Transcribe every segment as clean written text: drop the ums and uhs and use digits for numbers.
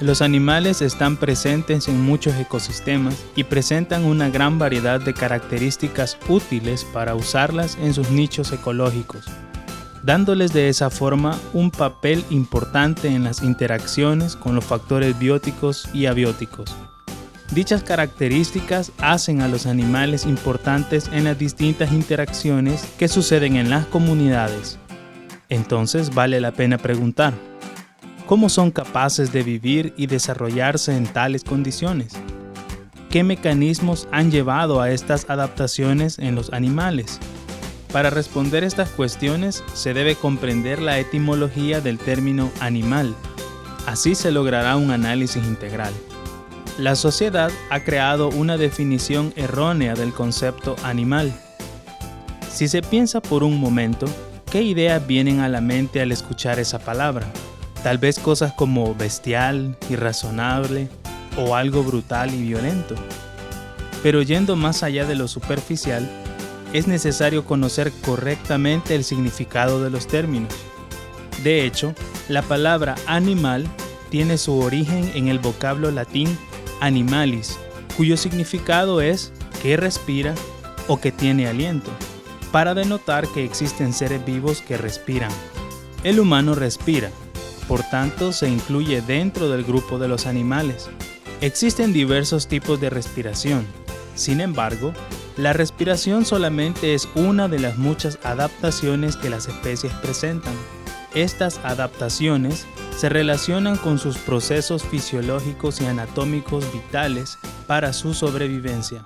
Los animales están presentes en muchos ecosistemas y presentan una gran variedad de características útiles para usarlas en sus nichos ecológicos, dándoles de esa forma un papel importante en las interacciones con los factores bióticos y abióticos. Dichas características hacen a los animales importantes en las distintas interacciones que suceden en las comunidades. Entonces vale la pena preguntar, ¿cómo son capaces de vivir y desarrollarse en tales condiciones? ¿Qué mecanismos han llevado a estas adaptaciones en los animales? Para responder estas cuestiones se debe comprender la etimología del término animal. Así se logrará un análisis integral. La sociedad ha creado una definición errónea del concepto animal. Si se piensa por un momento, ¿qué ideas vienen a la mente al escuchar esa palabra? Tal vez cosas como bestial, irrazonable o algo brutal y violento. Pero yendo más allá de lo superficial, es necesario conocer correctamente el significado de los términos. De hecho, la palabra animal tiene su origen en el vocablo latín animalis, cuyo significado es que respira o que tiene aliento, para denotar que existen seres vivos que respiran. El humano respira, por tanto se incluye dentro del grupo de los animales. Existen diversos tipos de respiración. Sin embargo, la respiración solamente es una de las muchas adaptaciones que las especies presentan. Estas adaptaciones se relacionan con sus procesos fisiológicos y anatómicos vitales para su sobrevivencia.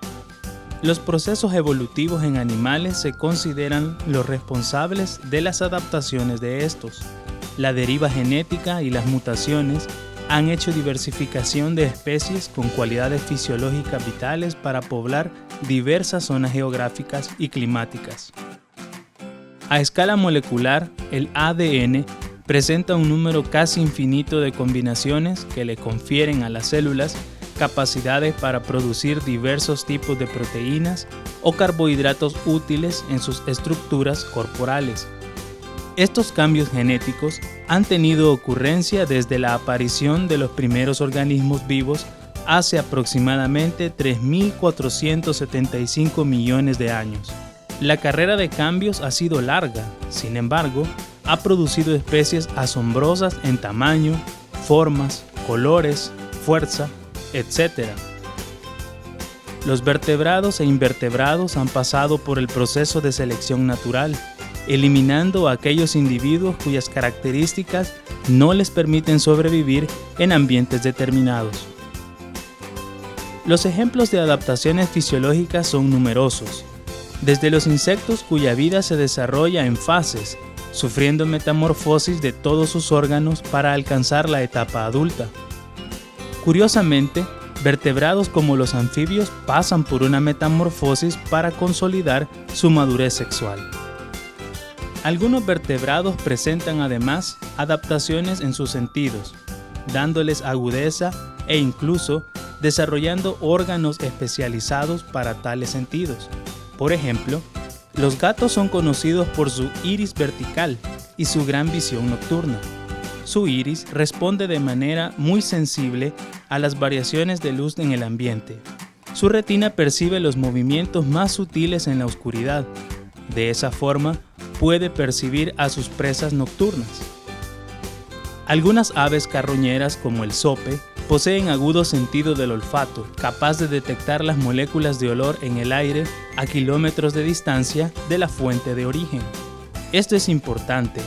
Los procesos evolutivos en animales se consideran los responsables de las adaptaciones de estos. La deriva genética y las mutaciones han hecho diversificación de especies con cualidades fisiológicas vitales para poblar diversas zonas geográficas y climáticas. A escala molecular, el ADN presenta un número casi infinito de combinaciones que le confieren a las células capacidades para producir diversos tipos de proteínas o carbohidratos útiles en sus estructuras corporales. Estos cambios genéticos han tenido ocurrencia desde la aparición de los primeros organismos vivos hace aproximadamente 3.475 millones de años. La carrera de cambios ha sido larga, sin embargo, ha producido especies asombrosas en tamaño, formas, colores, fuerza, etc. Los vertebrados e invertebrados han pasado por el proceso de selección natural, eliminando a aquellos individuos cuyas características no les permiten sobrevivir en ambientes determinados. Los ejemplos de adaptaciones fisiológicas son numerosos, desde los insectos cuya vida se desarrolla en fases, sufriendo metamorfosis de todos sus órganos para alcanzar la etapa adulta. Curiosamente, vertebrados como los anfibios pasan por una metamorfosis para consolidar su madurez sexual. Algunos vertebrados presentan además adaptaciones en sus sentidos, dándoles agudeza e incluso desarrollando órganos especializados para tales sentidos. Por ejemplo, los gatos son conocidos por su iris vertical y su gran visión nocturna. Su iris responde de manera muy sensible a las variaciones de luz en el ambiente. Su retina percibe los movimientos más sutiles en la oscuridad. De esa forma, puede percibir a sus presas nocturnas. Algunas aves carroñeras, como el zope, poseen agudo sentido del olfato, capaz de detectar las moléculas de olor en el aire a kilómetros de distancia de la fuente de origen. Esto es importante,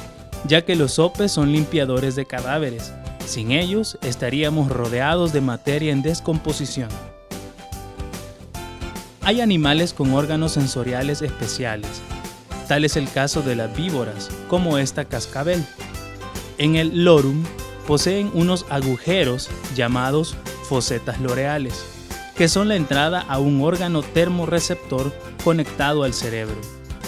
ya que los zopes son limpiadores de cadáveres. Sin ellos, estaríamos rodeados de materia en descomposición. Hay animales con órganos sensoriales especiales. Tal es el caso de las víboras, como esta cascabel. En el lorum poseen unos agujeros llamados fosetas loreales, que son la entrada a un órgano termorreceptor conectado al cerebro.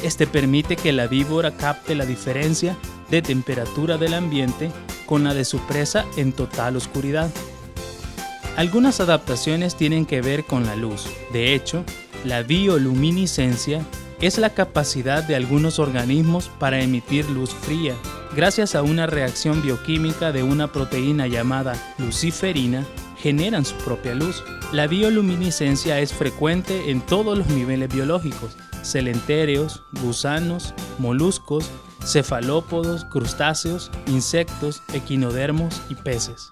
Este permite que la víbora capte la diferencia de temperatura del ambiente con la de su presa en total oscuridad. Algunas adaptaciones tienen que ver con la luz. De hecho, la bioluminiscencia es la capacidad de algunos organismos para emitir luz fría, gracias a una reacción bioquímica de una proteína llamada luciferina, generan su propia luz. La bioluminiscencia es frecuente en todos los niveles biológicos: celentéreos, gusanos, moluscos, cefalópodos, crustáceos, insectos, equinodermos y peces.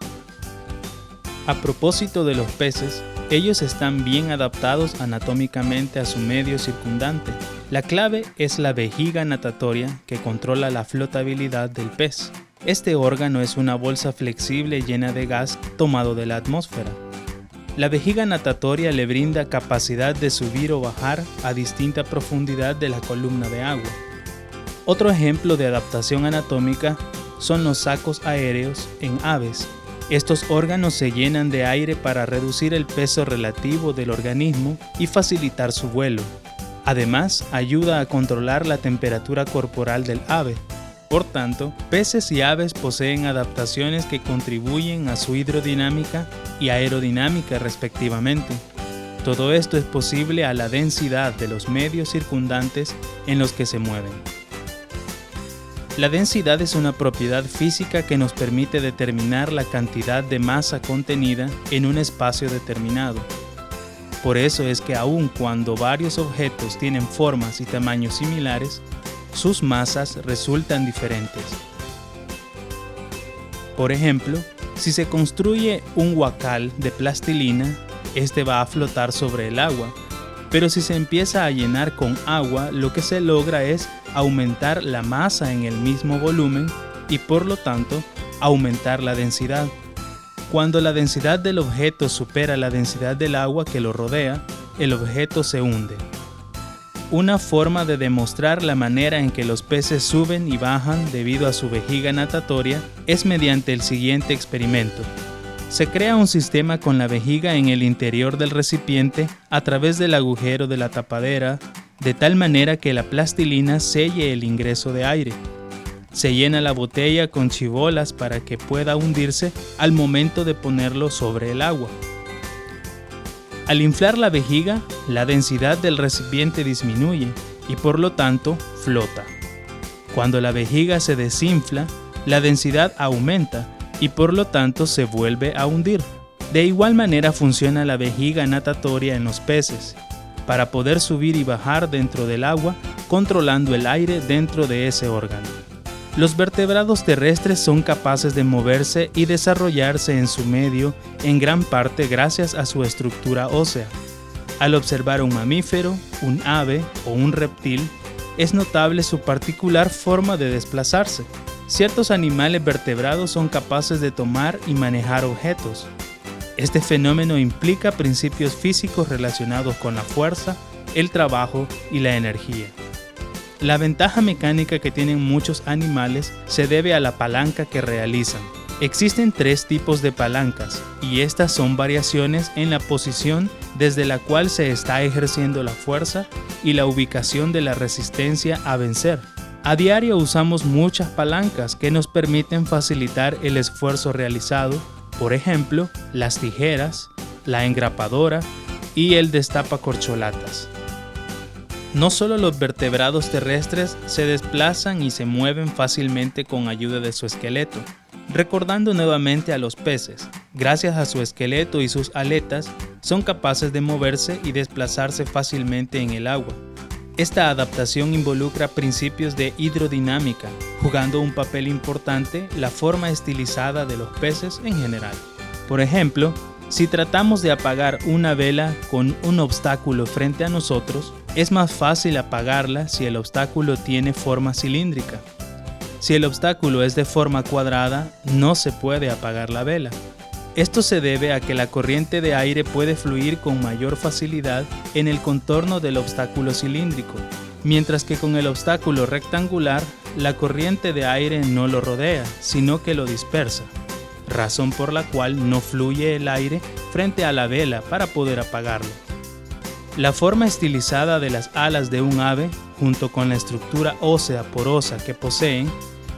A propósito de los peces, ellos están bien adaptados anatómicamente a su medio circundante. La clave es la vejiga natatoria, que controla la flotabilidad del pez. Este órgano es una bolsa flexible llena de gas tomado de la atmósfera. La vejiga natatoria le brinda capacidad de subir o bajar a distinta profundidad de la columna de agua. Otro ejemplo de adaptación anatómica son los sacos aéreos en aves. Estos órganos se llenan de aire para reducir el peso relativo del organismo y facilitar su vuelo. Además, ayuda a controlar la temperatura corporal del ave. Por tanto, peces y aves poseen adaptaciones que contribuyen a su hidrodinámica y aerodinámica respectivamente. Todo esto es posible a la densidad de los medios circundantes en los que se mueven. La densidad es una propiedad física que nos permite determinar la cantidad de masa contenida en un espacio determinado. Por eso es que aun cuando varios objetos tienen formas y tamaños similares, sus masas resultan diferentes. Por ejemplo, si se construye un huacal de plastilina, este va a flotar sobre el agua, pero si se empieza a llenar con agua, lo que se logra es aumentar la masa en el mismo volumen y por lo tanto aumentar la densidad. Cuando la densidad del objeto supera la densidad del agua que lo rodea, el objeto se hunde. Una forma de demostrar la manera en que los peces suben y bajan debido a su vejiga natatoria es mediante el siguiente experimento. Se crea un sistema con la vejiga en el interior del recipiente a través del agujero de la tapadera, de tal manera que la plastilina selle el ingreso de aire. Se llena la botella con chibolas para que pueda hundirse al momento de ponerlo sobre el agua. Al inflar la vejiga, la densidad del recipiente disminuye y por lo tanto flota. Cuando la vejiga se desinfla, la densidad aumenta y por lo tanto se vuelve a hundir. De igual manera funciona la vejiga natatoria en los peces, para poder subir y bajar dentro del agua, controlando el aire dentro de ese órgano. Los vertebrados terrestres son capaces de moverse y desarrollarse en su medio en gran parte gracias a su estructura ósea. Al observar un mamífero, un ave o un reptil, es notable su particular forma de desplazarse. Ciertos animales vertebrados son capaces de tomar y manejar objetos. Este fenómeno implica principios físicos relacionados con la fuerza, el trabajo y la energía. La ventaja mecánica que tienen muchos animales se debe a la palanca que realizan. Existen 3 tipos de palancas, y estas son variaciones en la posición desde la cual se está ejerciendo la fuerza y la ubicación de la resistencia a vencer. A diario usamos muchas palancas que nos permiten facilitar el esfuerzo realizado, por ejemplo, las tijeras, la engrapadora y el destapacorcholatas. No solo los vertebrados terrestres se desplazan y se mueven fácilmente con ayuda de su esqueleto. Recordando nuevamente a los peces, gracias a su esqueleto y sus aletas, son capaces de moverse y desplazarse fácilmente en el agua. Esta adaptación involucra principios de hidrodinámica, jugando un papel importante la forma estilizada de los peces en general. Por ejemplo, si tratamos de apagar una vela con un obstáculo frente a nosotros, es más fácil apagarla si el obstáculo tiene forma cilíndrica. Si el obstáculo es de forma cuadrada, no se puede apagar la vela. Esto se debe a que la corriente de aire puede fluir con mayor facilidad en el contorno del obstáculo cilíndrico, mientras que con el obstáculo rectangular, la corriente de aire no lo rodea, sino que lo dispersa, razón por la cual no fluye el aire frente a la vela para poder apagarlo. La forma estilizada de las alas de un ave, junto con la estructura ósea porosa que poseen,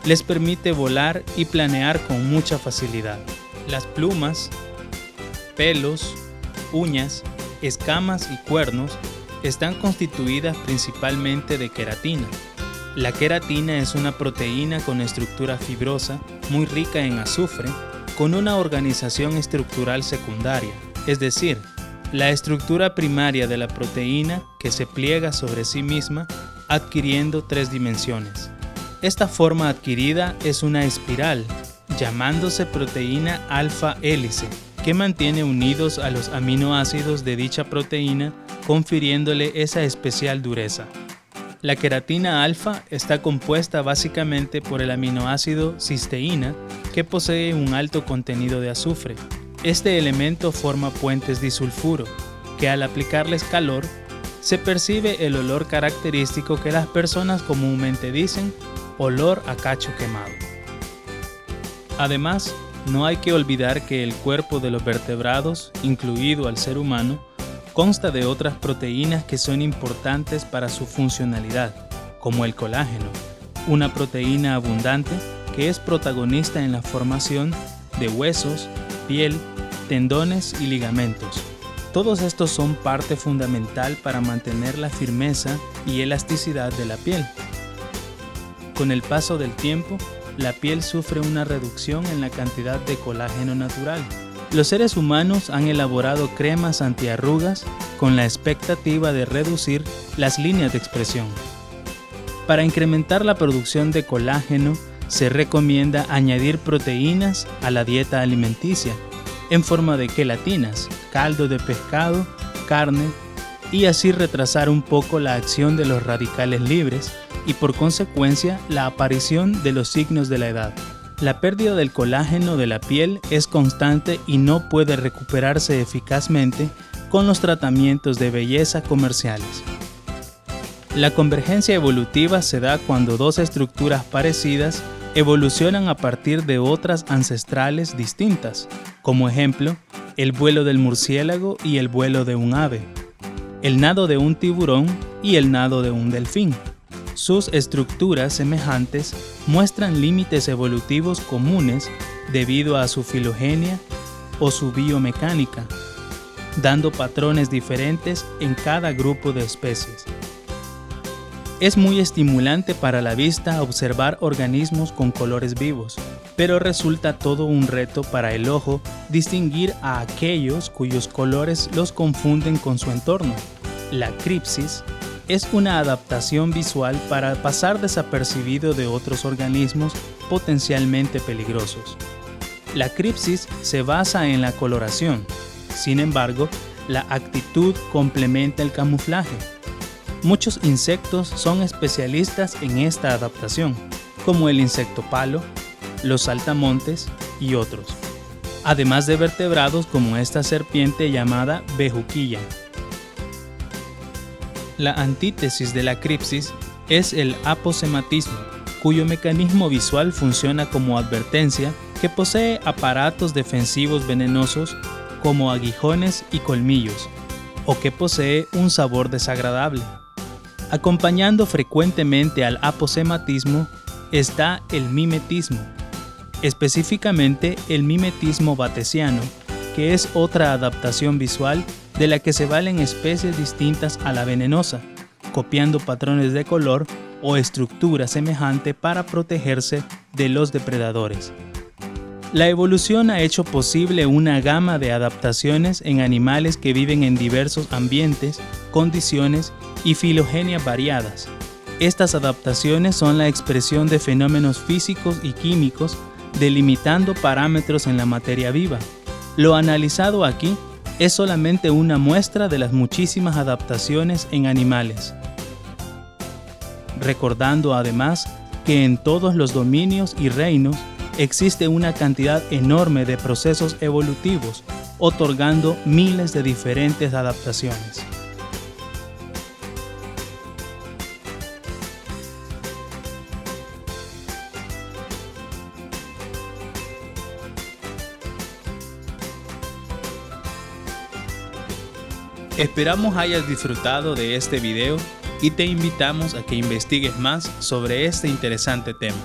les permite volar y planear con mucha facilidad. Las plumas, pelos, uñas, escamas y cuernos están constituidas principalmente de queratina. La queratina es una proteína con estructura fibrosa, muy rica en azufre, con una organización estructural secundaria, es decir, la estructura primaria de la proteína que se pliega sobre sí misma, adquiriendo 3 dimensiones. Esta forma adquirida es una espiral, llamándose proteína alfa hélice, que mantiene unidos a los aminoácidos de dicha proteína, confiriéndole esa especial dureza. La queratina alfa está compuesta básicamente por el aminoácido cisteína, que posee un alto contenido de azufre. Este elemento forma puentes disulfuro, que al aplicarles calor, se percibe el olor característico que las personas comúnmente dicen, olor a cacho quemado. Además, no hay que olvidar que el cuerpo de los vertebrados, incluido al ser humano, consta de otras proteínas que son importantes para su funcionalidad, como el colágeno, una proteína abundante que es protagonista en la formación de huesos, piel, tendones y ligamentos. Todos estos son parte fundamental para mantener la firmeza y elasticidad de la piel. Con el paso del tiempo, la piel sufre una reducción en la cantidad de colágeno natural. Los seres humanos han elaborado cremas antiarrugas con la expectativa de reducir las líneas de expresión. Para incrementar la producción de colágeno, se recomienda añadir proteínas a la dieta alimenticia, en forma de quelatinas, caldo de pescado, carne, y así retrasar un poco la acción de los radicales libres y por consecuencia la aparición de los signos de la edad. La pérdida del colágeno de la piel es constante y no puede recuperarse eficazmente con los tratamientos de belleza comerciales. La convergencia evolutiva se da cuando dos estructuras parecidas evolucionan a partir de otras ancestrales distintas, como ejemplo, el vuelo del murciélago y el vuelo de un ave, el nado de un tiburón y el nado de un delfín. Sus estructuras semejantes muestran límites evolutivos comunes debido a su filogenia o su biomecánica, dando patrones diferentes en cada grupo de especies. Es muy estimulante para la vista observar organismos con colores vivos, pero resulta todo un reto para el ojo distinguir a aquellos cuyos colores los confunden con su entorno. La cripsis es una adaptación visual para pasar desapercibido de otros organismos potencialmente peligrosos. La cripsis se basa en la coloración, sin embargo, la actitud complementa el camuflaje. Muchos insectos son especialistas en esta adaptación, como el insecto palo, los saltamontes y otros, además de vertebrados como esta serpiente llamada bejuquilla. La antítesis de la cripsis es el aposematismo, cuyo mecanismo visual funciona como advertencia que posee aparatos defensivos venenosos como aguijones y colmillos, o que posee un sabor desagradable. Acompañando frecuentemente al aposematismo está el mimetismo, específicamente el mimetismo batesiano, que es otra adaptación visual de la que se valen especies distintas a la venenosa, copiando patrones de color o estructura semejante para protegerse de los depredadores. La evolución ha hecho posible una gama de adaptaciones en animales que viven en diversos ambientes, condiciones y filogenias variadas. Estas adaptaciones son la expresión de fenómenos físicos y químicos delimitando parámetros en la materia viva. Lo analizado aquí es solamente una muestra de las muchísimas adaptaciones en animales. Recordando además que en todos los dominios y reinos existe una cantidad enorme de procesos evolutivos, otorgando miles de diferentes adaptaciones. Esperamos hayas disfrutado de este video y te invitamos a que investigues más sobre este interesante tema.